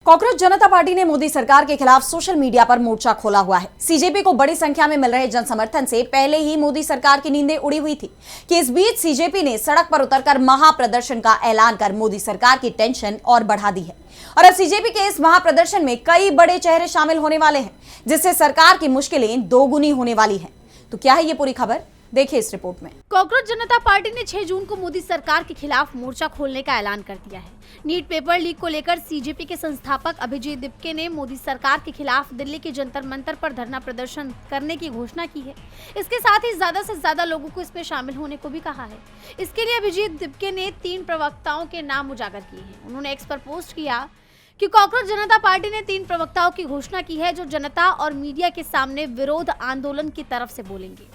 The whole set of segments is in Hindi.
कांग्रेस जनता पार्टी ने मोदी सरकार के खिलाफ सोशल मीडिया पर मोर्चा खोला हुआ है। सीजेपी को बड़ी संख्या में मिल रहे जन समर्थन से पहले ही मोदी सरकार की नींदें उड़ी हुई थी कि इस बीच सीजेपी ने सड़क पर उतरकर महाप्रदर्शन का ऐलान कर मोदी सरकार की टेंशन और बढ़ा दी है। और अब सीजेपी के इस महाप्रदर्शन में कई बड़े चेहरे शामिल होने वाले हैं, जिससे सरकार की मुश्किलें दोगुनी होने वाली हैं। तो क्या है ये पूरी खबर, देखिए इस रिपोर्ट में। कांग्रेस जनता पार्टी ने 6 जून को मोदी सरकार के खिलाफ मोर्चा खोलने का ऐलान कर दिया है। नीट पेपर लीक को लेकर सीजेपी के संस्थापक अभिजीत दिपके ने मोदी सरकार के खिलाफ दिल्ली के जंतर मंतर पर धरना प्रदर्शन करने की घोषणा की है। इसके साथ ही ज्यादा से ज्यादा लोगों को इसमें शामिल होने को भी कहा है। इसके लिए अभिजीत दिपके ने 3 प्रवक्ताओं के नाम उजागर किए हैं। उन्होंने एक्स पर पोस्ट किया कि कांग्रेस जनता पार्टी ने 3 प्रवक्ताओं की घोषणा की है जो जनता और मीडिया के सामने विरोध आंदोलन की तरफ से बोलेंगे।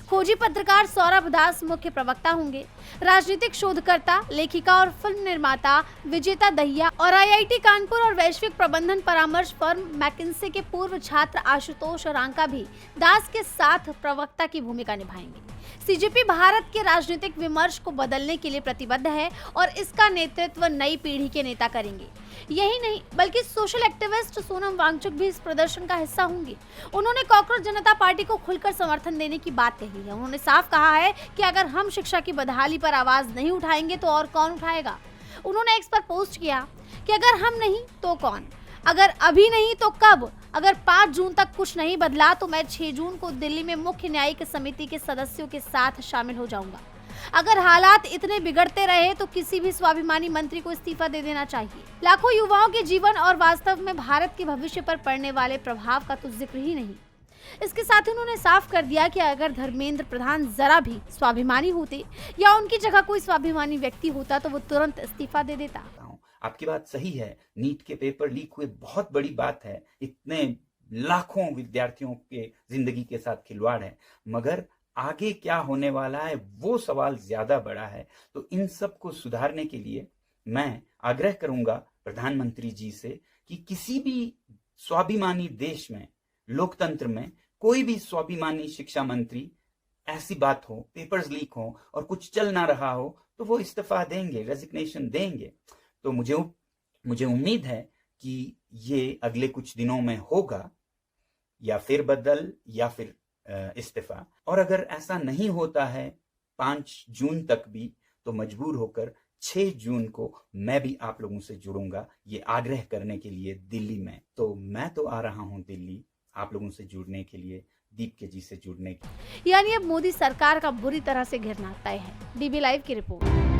खोजी पत्रकार सौरभ दास मुख्य प्रवक्ता होंगे। राजनीतिक शोधकर्ता, लेखिका और फिल्म निर्माता विजेता दहिया और आईआईटी कानपुर और वैश्विक प्रबंधन परामर्श फर्म मैकिन्से के पूर्व छात्र आशुतोष रांका भी दास के साथ प्रवक्ता की भूमिका निभाएंगे। सीजेपी भारत के राजनीतिक विमर्श को बदलने के लिए प्रतिबद्ध है और इसका नेतृत्व नई पीढ़ी के नेता करेंगे। यही नहीं बल्कि सोशल एक्टिविस्ट सोनम वांगचुक भी इस प्रदर्शन का हिस्सा होंगे। उन्होंने कांग्रेस जनता पार्टी को खुलकर समर्थन देने की बात कही है। उन्होंने साफ कहा है कि अगर हम शिक्षा की बदहाली पर आवाज नहीं उठाएंगे तो और कौन उठाएगा। उन्होंने एक्स पर पोस्ट किया कि अगर हम नहीं तो कौन, अगर अभी नहीं तो कब, अगर 5 जून तक कुछ नहीं बदला तो मैं 6 जून को दिल्ली में मुख्य न्यायिक समिति के सदस्यों के साथ शामिल हो जाऊंगा। अगर हालात इतने बिगड़ते रहे तो किसी भी स्वाभिमानी मंत्री को इस्तीफा दे देना चाहिए। लाखों युवाओं के जीवन और वास्तव में भारत के भविष्य पर पड़ने वाले प्रभाव का तो जिक्र ही नहीं। इसके साथ ही उन्होंने साफ कर दिया कि अगर धर्मेंद्र प्रधान जरा भी स्वाभिमानी होते या उनकी जगह कोई स्वाभिमानी व्यक्ति होता तो वो तुरंत इस्तीफा दे देता। आपकी बात सही है, नीट के पेपर लीक हुए बहुत बड़ी बात है, इतने लाखों विद्यार्थियों के जिंदगी के साथ खिलवाड़ है, मगर आगे क्या होने वाला है वो सवाल ज्यादा बड़ा है। तो इन सब को सुधारने के लिए मैं आग्रह करूंगा प्रधानमंत्री जी से कि किसी भी स्वाभिमानी देश में, लोकतंत्र में कोई भी स्वाभिमानी शिक्षा मंत्री ऐसी बात हो, पेपर्स लीक हो और कुछ चल ना रहा हो तो वो इस्तीफा देंगे, रेजिग्नेशन देंगे। तो मुझे उम्मीद है कि ये अगले कुछ दिनों में होगा, या फिर बदल या फिर इस्तीफा। और अगर ऐसा नहीं होता है 5 जून तक भी, तो मजबूर होकर 6 जून को मैं भी आप लोगों से जुड़ूंगा ये आग्रह करने के लिए दिल्ली में। तो मैं तो आ रहा हूं दिल्ली आप लोगों से जुड़ने के लिए, दीपके जी से जुड़ने के लिए। यानी अब मोदी सरकार का बुरी तरह से घिरना तय है। डीबी लाइव की रिपोर्ट।